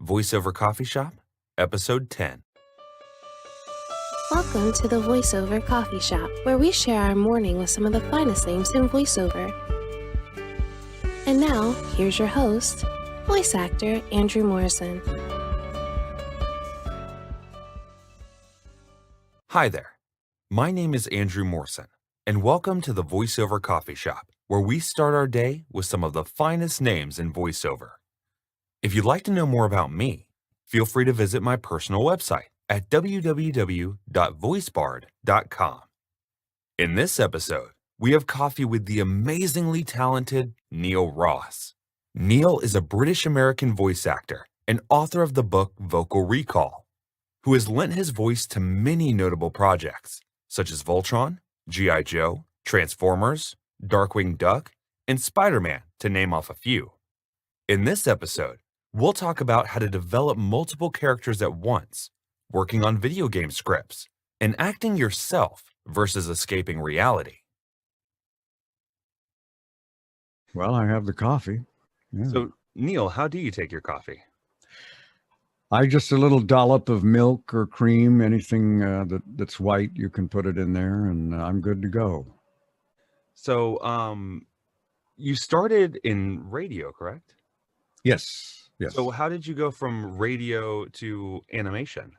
Voiceover Coffee Shop, Episode 10. Welcome to the Voiceover Coffee Shop, where we share our morning with some of the finest names in voiceover. And now, here's your host, voice actor Andrew Morrison. Hi there. My name is Andrew Morrison, and welcome to the Voiceover Coffee Shop, where we start our day with some of the finest names in voiceover. If you'd like to know more about me, feel free to visit my personal website at www.voicebard.com. In this episode, we have coffee with the amazingly talented Neil Ross. Neil is a British-American voice actor and author of the book Vocal Recall, who has lent his voice to many notable projects, such as Voltron, G.I. Joe, Transformers, Darkwing Duck, and Spiderman, to name off a few. In this episode, we'll talk about how to develop multiple characters at once, working on video game scripts, and acting yourself versus escaping reality. Well, I have the coffee. Yeah. So, Neil, how do you take your coffee? I just a little dollop of milk or cream, anything that's white, you can put it in there, and I'm good to go. So, you started in radio, correct? Yes. So how did you go from radio to animation?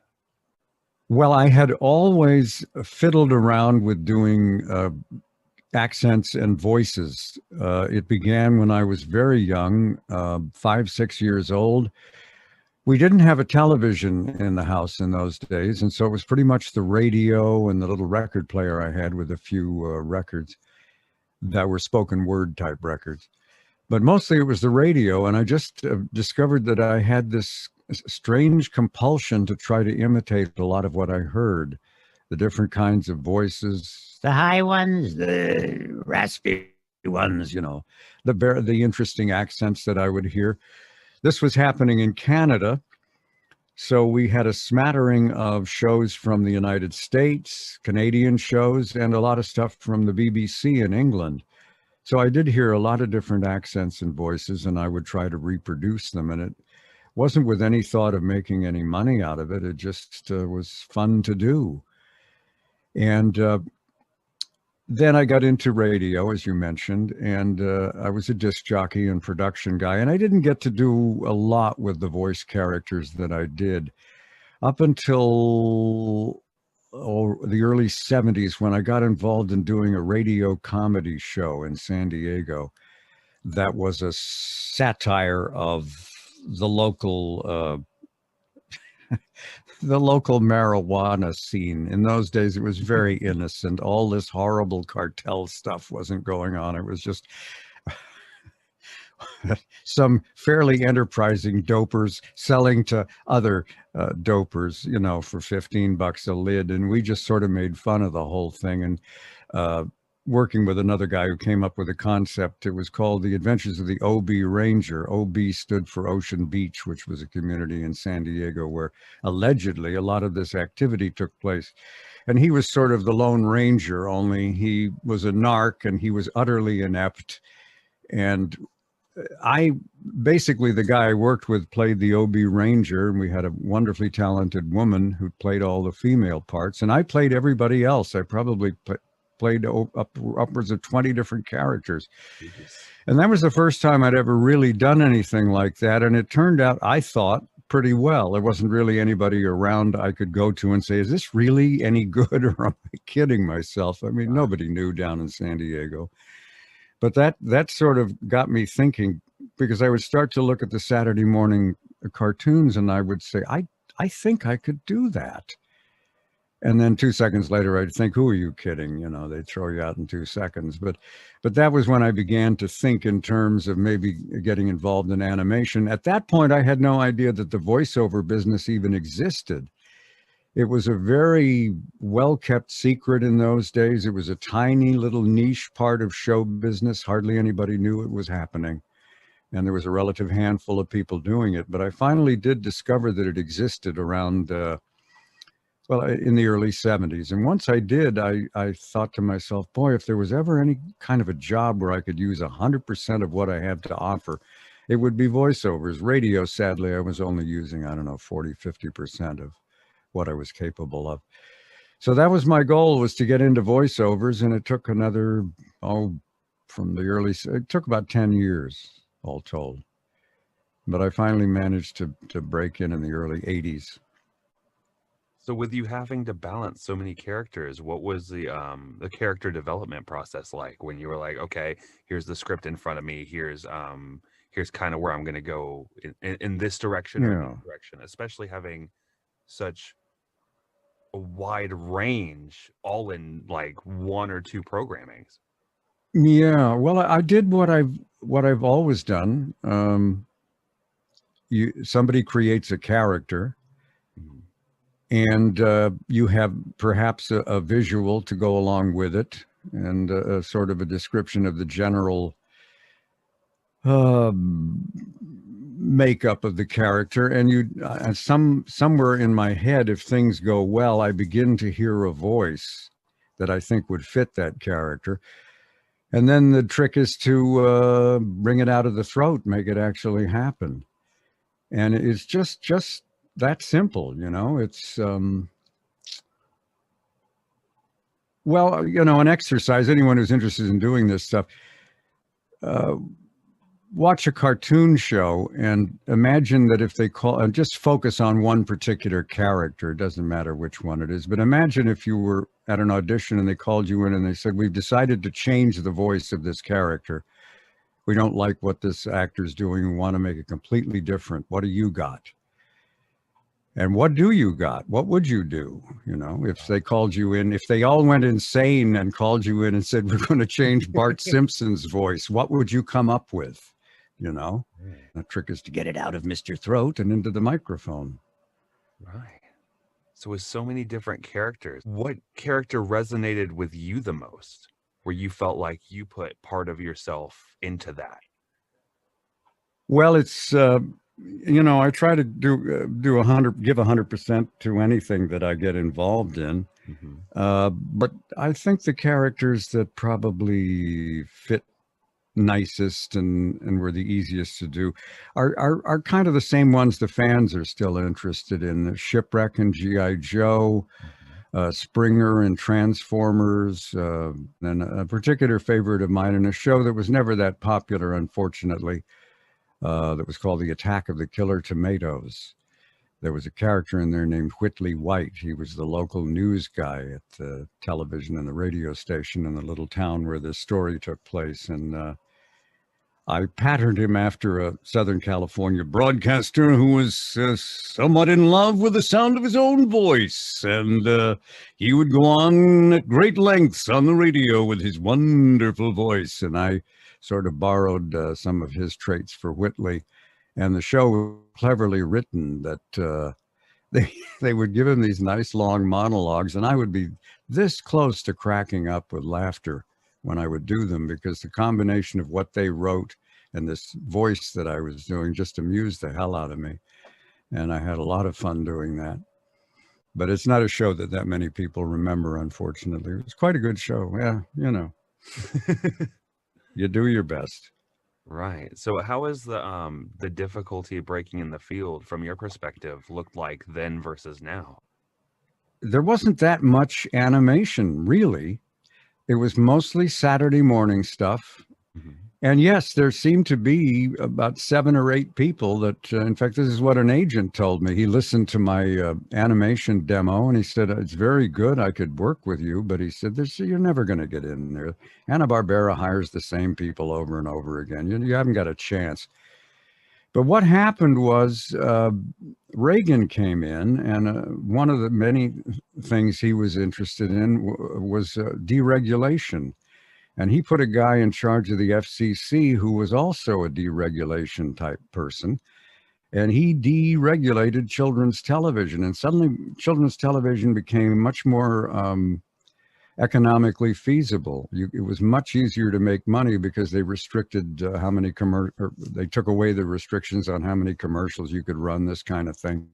Well, I had always fiddled around with doing accents and voices. It began when I was very young, 5, 6 years old. We didn't have a television in the house in those days, and so it was pretty much the radio and the little record player I had with a few records that were spoken word type records. But mostly it was the radio, and I just discovered that I had this strange compulsion to try to imitate a lot of what I heard, the different kinds of voices, the high ones, the raspy ones, the interesting accents that I would hear. This was happening in Canada, so we had a smattering of shows from the United States, Canadian shows, and a lot of stuff from the BBC in England. So I did hear a lot of different accents and voices, and I would try to reproduce them. And it wasn't with any thought of making any money out of it. It just was fun to do. And then I got into radio, as you mentioned, and I was a disc jockey and production guy. And I didn't get to do a lot with the voice characters that I did up until the early 70s, when I got involved in doing a radio comedy show in San Diego that was a satire of the local the local marijuana scene. In those days, it was very innocent. All this horrible cartel stuff wasn't going on. It was just some fairly enterprising dopers selling to other dopers, for $15 a lid. And we just sort of made fun of the whole thing. And working with another guy who came up with a concept, it was called The Adventures of the OB Ranger. OB stood for Ocean Beach, which was a community in San Diego where allegedly a lot of this activity took place. And he was sort of the Lone Ranger, only he was a narc and he was utterly inept. And the guy I worked with played the OB Ranger, and we had a wonderfully talented woman who played all the female parts, and I played everybody else. I probably played upwards of 20 different characters. Jesus. And that was the first time I'd ever really done anything like that, and it turned out, I thought, pretty well. There wasn't really anybody around I could go to and say, is this really any good, or am I kidding myself? I mean, nobody knew down in San Diego. But that sort of got me thinking, because I would start to look at the Saturday morning cartoons and I would say, I think I could do that. And then 2 seconds later, I'd think, who are you kidding? They'd throw you out in 2 seconds. But that was when I began to think in terms of maybe getting involved in animation. At that point, I had no idea that the voiceover business even existed. It was a very well-kept secret in those days. It was a tiny little niche part of show business. Hardly anybody knew it was happening. And there was a relative handful of people doing it. But I finally did discover that it existed around, in the early 70s. And once I did, I thought to myself, boy, if there was ever any kind of a job where I could use 100% of what I have to offer, it would be voiceovers. Radio, sadly, I was only using, I don't know, 40, 50% of what I was capable of. So that was my goal, was to get into voiceovers, and it took another, it took about 10 years, all told. But I finally managed to break in the early 80s. So with you having to balance so many characters, what was the character development process like when you were like, okay, here's the script in front of me, here's kind of where I'm going to go in this direction or that direction, especially having such a wide range all in like one or two programmings. Yeah, well, I did what I've always done. Somebody creates a character, and you have perhaps a visual to go along with it, and a sort of a description of the general makeup of the character. And somewhere in my head, if things go well, I begin to hear a voice that I think would fit that character. And then the trick is to bring it out of the throat, make it actually happen. And it's just that simple, you know. It's well, you know, an exercise. Anyone who's interested in doing this stuff, watch a cartoon show and imagine that if they just focus on one particular character. It doesn't matter which one it is, but imagine if you were at an audition and they called you in and they said, we've decided to change the voice of this character. We don't like what this actor's doing. We want to make it completely different. What do you got? And what do you got? What would you do? You know, if they called you in, if they all went insane and called you in and said, we're going to change Bart Simpson's voice, what would you come up with? You know, the trick is to get it out of Mr. Throat and into the microphone. Right. So with so many different characters, what character resonated with you the most, where you felt like you put part of yourself into that? Well, it's, you know, I try to give 100% to anything that I get involved in. But I think the characters that probably fit nicest and were the easiest to do are kind of the same ones the fans are still interested in. Shipwreck and G.I. Joe, Springer and Transformers, and a particular favorite of mine, and a show that was never that popular, unfortunately, that was called The Attack of the Killer Tomatoes. There was a character in there named Whitley White. He was the local news guy at the television and the radio station in the little town where this story took place. And I patterned him after a Southern California broadcaster who was somewhat in love with the sound of his own voice. And he would go on at great lengths on the radio with his wonderful voice. And I sort of borrowed some of his traits for Whitley. And the show was cleverly written that they would give him these nice long monologues, and I would be this close to cracking up with laughter when I would do them, because the combination of what they wrote and this voice that I was doing just amused the hell out of me. And I had a lot of fun doing that. But it's not a show that many people remember, unfortunately. It was quite a good show. Yeah, you know. You do your best. Right. So how is the difficulty of breaking in the field from your perspective looked like then versus now? There wasn't that much animation, really. It was mostly Saturday morning stuff. And yes, there seemed to be about 7 or 8 people that, in fact, this is what an agent told me. He listened to my animation demo and he said, it's very good. I could work with you. But he said, you're never going to get in there. Hanna-Barbera hires the same people over and over again. You haven't got a chance. But what happened was Reagan came in, and one of the many things he was interested in was deregulation. And he put a guy in charge of the FCC who was also a deregulation type person. And he deregulated children's television. And suddenly children's television became much more economically feasible. It was much easier to make money because they restricted how many they took away the restrictions on how many commercials you could run, this kind of thing.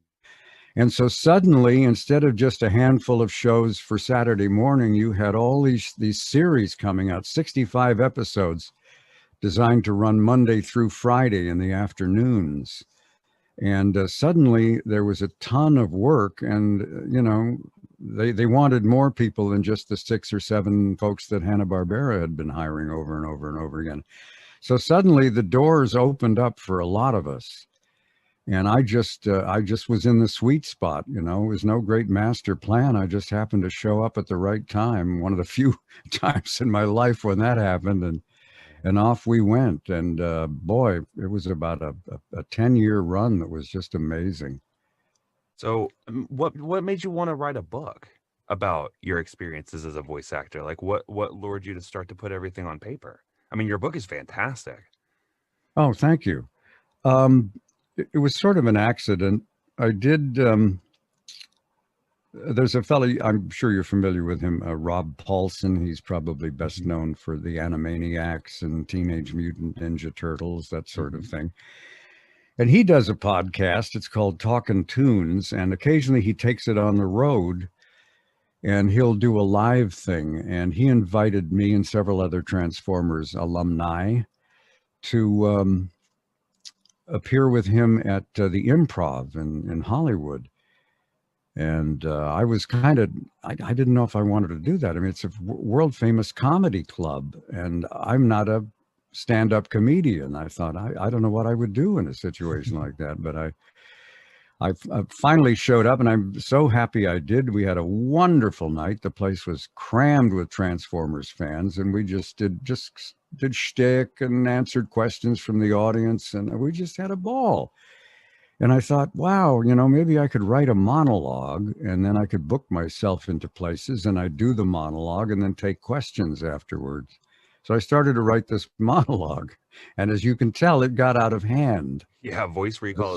And so suddenly, instead of just a handful of shows for Saturday morning, you had all these series coming out, 65 episodes designed to run Monday through Friday in the afternoons. And suddenly there was a ton of work, and they wanted more people than just the 6 or 7 folks that Hanna-Barbera had been hiring over and over and over again. So suddenly the doors opened up for a lot of us. And I just was in the sweet spot. It was no great master plan. I just happened to show up at the right time. One of the few times in my life when that happened, and off we went. And boy, it was about a 10-year run that was just amazing. So what made you want to write a book about your experiences as a voice actor? Like what lured you to start to put everything on paper? I mean, your book is fantastic. Oh, thank you. It was sort of an accident. I did, there's a fellow, I'm sure you're familiar with him, Rob Paulson. He's probably best known for the Animaniacs and Teenage Mutant Ninja Turtles, that sort of thing. And he does a podcast. It's called Talkin' Tunes, and occasionally he takes it on the road and he'll do a live thing. And he invited me and several other Transformers alumni to appear with him at the Improv in Hollywood. And I was kind of, I didn't know if I wanted to do that. I mean, it's a world famous comedy club, and I'm not a stand-up comedian. I thought, I don't know what I would do in a situation like that, but I finally showed up, and I'm so happy I did. We had a wonderful night. The place was crammed with Transformers fans, and we just did shtick and answered questions from the audience, and we just had a ball. And I thought, wow, maybe I could write a monologue, and then I could book myself into places, and I'd do the monologue and then take questions afterwards. So I started to write this monologue, and as you can tell, it got out of hand. Yeah, Voice Recall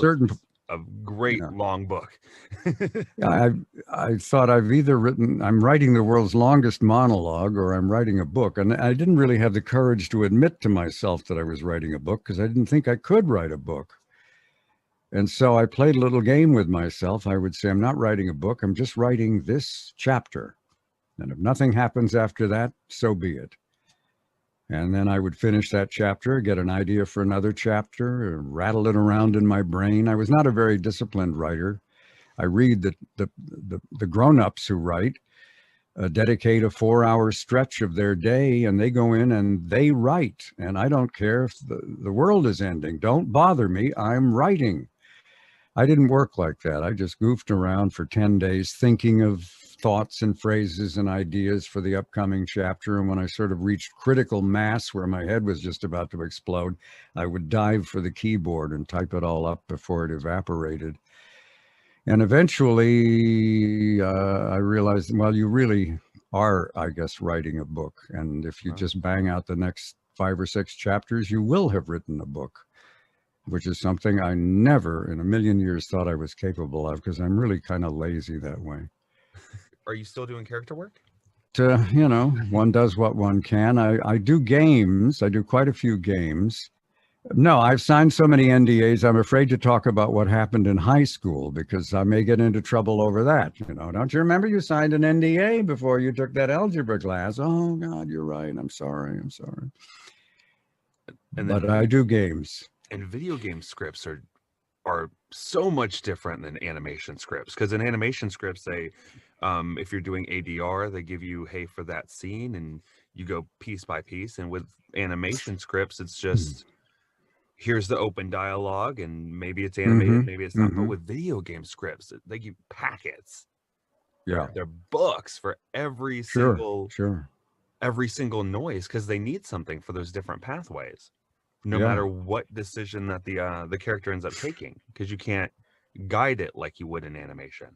a great long book. I thought I'm writing the world's longest monologue, or I'm writing a book. And I didn't really have the courage to admit to myself that I was writing a book, because I didn't think I could write a book. And so I played a little game with myself. I would say, I'm not writing a book. I'm just writing this chapter. And if nothing happens after that, so be it. And then I would finish that chapter, get an idea for another chapter, rattle it around in my brain. I was not a very disciplined writer. I read the grown-ups who write dedicate a 4-hour stretch of their day, and they go in and they write. And I don't care if the world is ending. Don't bother me. I'm writing. I didn't work like that. I just goofed around for 10 days thinking of thoughts and phrases and ideas for the upcoming chapter. And when I sort of reached critical mass where my head was just about to explode, I would dive for the keyboard and type it all up before it evaporated. And eventually I realized, well, you really are, I guess, writing a book. And if you just bang out the next 5 or 6 chapters, you will have written a book, which is something I never in a million years thought I was capable of, because I'm really kind of lazy that way. Are you still doing character work? One does what one can. I do games. I do quite a few games. No, I've signed so many NDAs. I'm afraid to talk about what happened in high school, because I may get into trouble over that. Don't you remember you signed an NDA before you took that algebra class? Oh God, you're right. I'm sorry. But I do games. And video game scripts are so much different than animation scripts, because in animation scripts, they if you're doing ADR, they give you, hey, for that scene, and you go piece by piece. And with animation scripts, it's just here's the open dialogue, and maybe it's animated, maybe it's not. But with video game scripts, they give packets. Yeah, they're books for every single noise, because they need something for those different pathways, no matter what decision that the character ends up taking, because you can't guide it like you would in animation.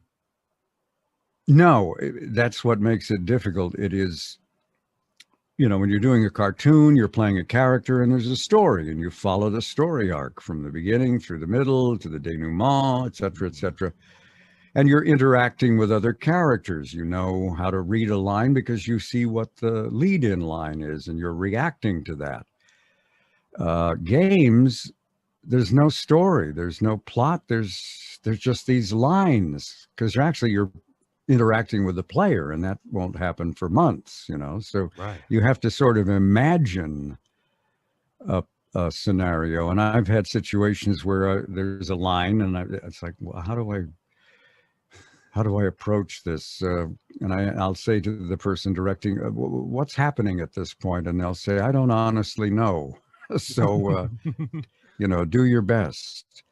No, that's what makes it difficult. It is, when you're doing a cartoon, you're playing a character and there's a story, and you follow the story arc from the beginning through the middle to the denouement, et cetera, et cetera. And you're interacting with other characters. You know how to read a line because you see what the lead-in line is, and you're reacting to that. Games, there's no story, there's no plot, there's just these lines, because you're interacting with the player, and that won't happen for months, so you have to sort of imagine a scenario, and I've had situations where there's a line, and it's like, well, how do I approach this? And I'll say to the person directing, "What's happening at this point?" And they'll say, "I don't honestly know." So do your best,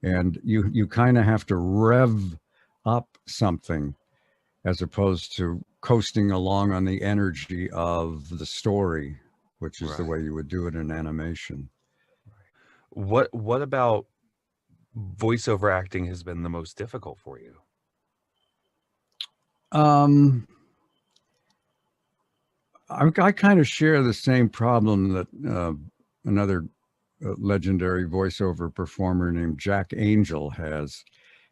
and you kind of have to rev up something as opposed to coasting along on the energy of the story, which is the way you would do it in animation. What about voiceover acting has been the most difficult for you? I kind of share the same problem that another legendary voiceover performer named Jack Angel has.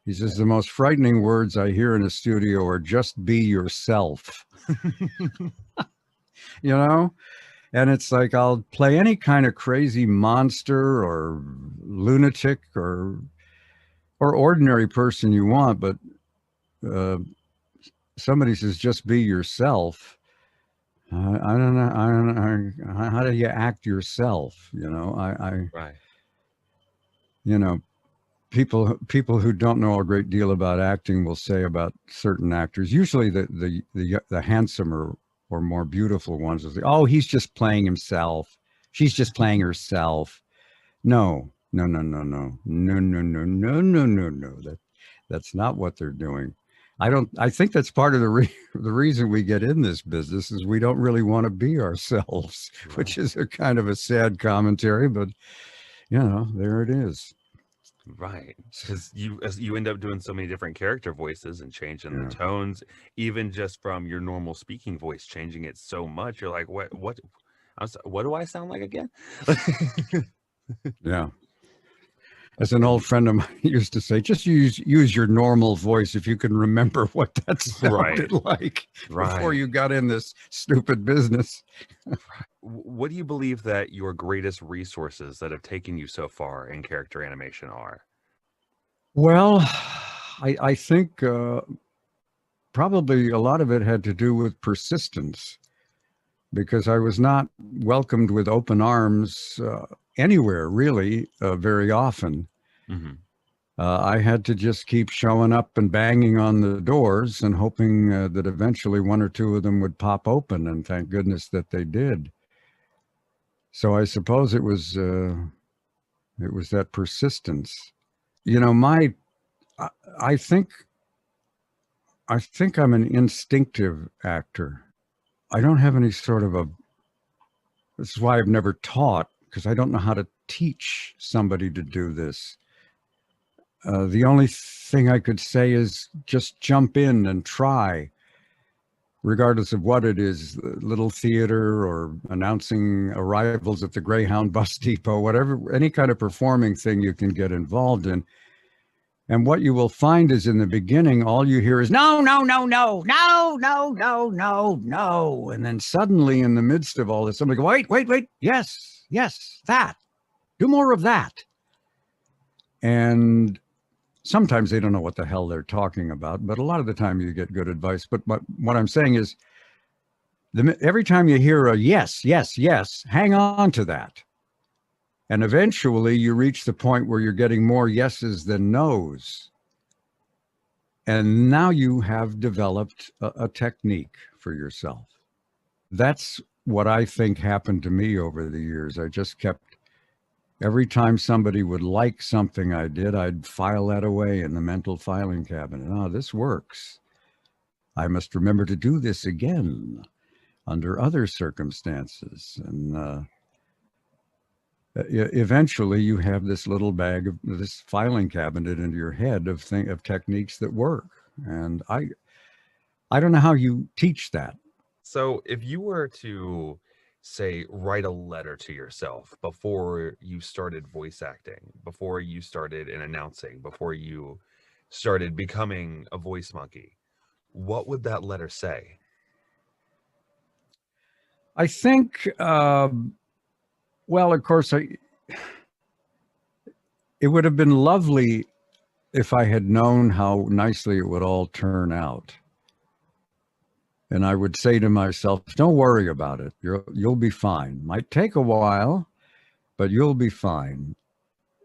He says, the most frightening words I hear in a studio are "just be yourself." And it's like, I'll play any kind of crazy monster or lunatic or ordinary person you want, but somebody says, "just be yourself." I don't know. How do you act yourself? Right. People who don't know a great deal about acting will say about certain actors, usually the handsomer or more beautiful ones, will say, "Oh, he's just playing himself. She's just playing herself." No. That's not what they're doing. I think that's part of the reason we get in this business is we don't really want to be ourselves, which is a kind of a sad commentary, but there it is. Right, because you end up doing so many different character voices and changing the tones, even just from your normal speaking voice, changing it so much. You're like, what do I sound like again? Yeah. As an old friend of mine used to say, just use your normal voice if you can remember what that sounded like before you got in this stupid business. What do you believe that your greatest resources that have taken you so far in character animation are? Well, I think probably a lot of it had to do with persistence, because I was not welcomed with open arms anywhere, really, very often. Mm-hmm. I had to just keep showing up and banging on the doors and hoping that eventually one or two of them would pop open, and thank goodness that they did. So I suppose it was that persistence. I think I'm an instinctive actor. I don't have any sort of this is why I've never taught, because I don't know how to teach somebody to do this. The only thing I could say is just jump in and try, regardless of what it is, little theater or announcing arrivals at the Greyhound bus depot, whatever, any kind of performing thing you can get involved in. And what you will find is, in the beginning, all you hear is no, no, no, no, no, no, no, no, no. And then suddenly, in the midst of all this, somebody go, wait, yes, that. Do more of that. And sometimes they don't know what the hell they're talking about, but a lot of the time you get good advice. But what I'm saying is, every time you hear a yes, hang on to that. And eventually you reach the point where you're getting more yeses than nos. And now you have developed a technique for yourself. That's what I think happened to me over the years. I just kept, every time somebody would like something I did, I'd file that away in the mental filing cabinet. Oh, this works. I must remember to do this again under other circumstances. And eventually you have this little bag of this filing cabinet into your head of techniques that work. And I don't know how you teach that. So if you were to, say, write a letter to yourself before you started voice acting, before you started in announcing, before you started becoming a voice monkey, what would that letter say? I think, well, of course, it would have been lovely if I had known how nicely it would all turn out. And I would say to myself, don't worry about it. You'll be fine. Might take a while, but you'll be fine.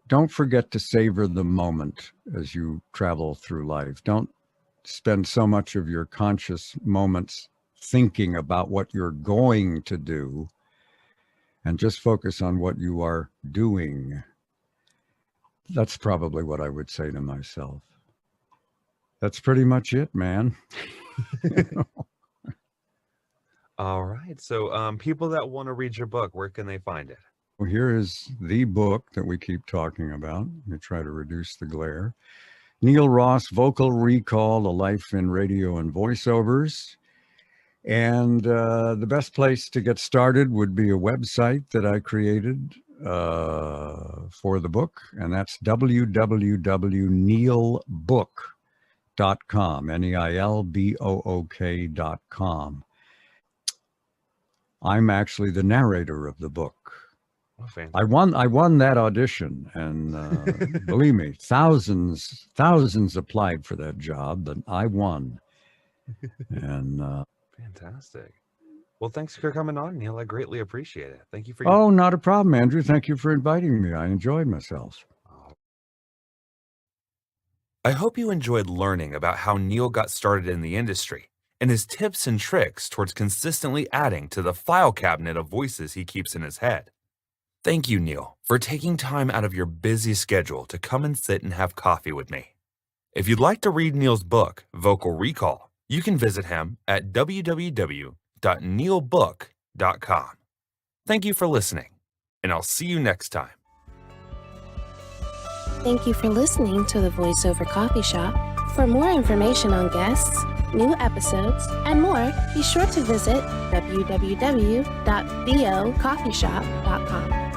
Don't forget to savor the moment as you travel through life. Don't spend so much of your conscious moments thinking about what you're going to do, and just focus on what you are doing. That's probably what I would say to myself. That's pretty much it, man. All right. So people that want to read your book, where can they find it? Well, here is the book that we keep talking about. Let me try to reduce the glare. Neil Ross, Vocal Recall, A Life in Radio and Voiceovers. And the best place to get started would be a website that I created for the book, and that's www.neilbook.com, neilbook.com. I'm actually the narrator of the book. Oh, fantastic. I won that audition, and believe me, thousands applied for that job, but I won. And fantastic. Well, thanks for coming on, Neil. I greatly appreciate it. Thank you for Oh, not a problem, Andrew. Thank you for inviting me. I enjoyed myself. I hope you enjoyed learning about how Neil got started in the industry and his tips and tricks towards consistently adding to the file cabinet of voices he keeps in his head. Thank you, Neil, for taking time out of your busy schedule to come and sit and have coffee with me. If you'd like to read Neil's book, Vocal Recall, you can visit him at www.neilbook.com. Thank you for listening, and I'll see you next time. Thank you for listening to the VoiceOver Coffee Shop. For more information on guests, new episodes, and more, be sure to visit www.vocoffeeshop.com.